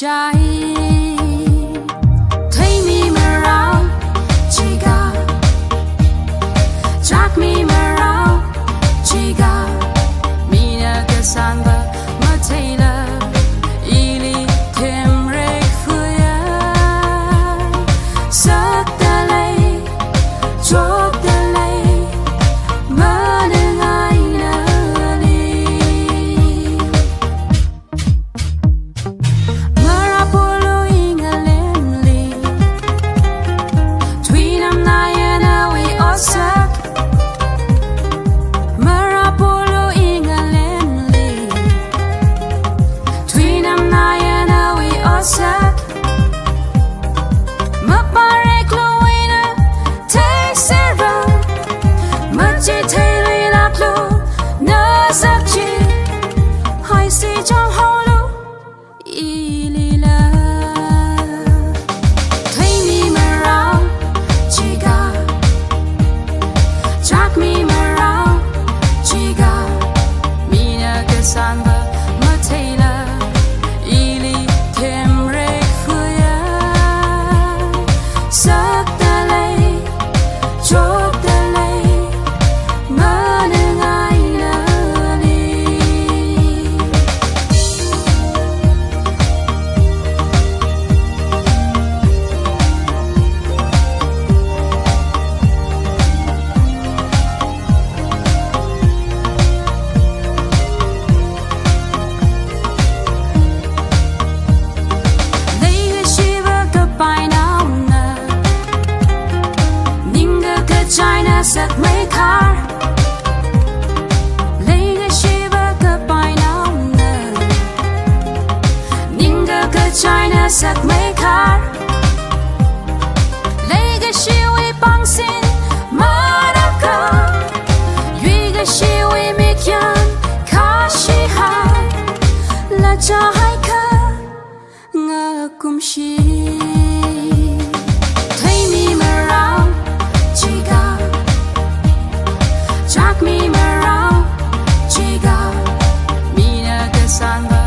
trái thấy mi mà rau chỉ ga chắc mi mà rau chỉ ga mi na cái san ba mà thấy là ili thêm rek phơi sắc ta lấy chốt ta lấy mà đừng ai nỡ đi mà ra polo inga lên li tuy năm nay na we osak mà ra polo inga lên li tuy năm nay na we osak mà pare cloina thấy serva mà chỉ thấy lì lạc lô nỡ giấc chi hai si trong hậu lô y lì la thấy mi mà rau chỉ ga chắc mi mà rau chỉ ga mi na cái san ba mà thấy là y lì thêm rek phơi sắc ta lấy chốt ta lấy mà đừng ai nỡ đi lấy cái shiva cái bài nào nè nín cái china sắc mấy car lấy cái shiva cái bài nào nè nín cái china sắc mấy car lấy cái shiwi băng xin mà đã cả duy cái shiwi mi kian kashi hai là cha hai ka ngơ cùng shi thấy mi mà rau chỉ ga chắc mi mà rau chỉ ga mi na cái san ba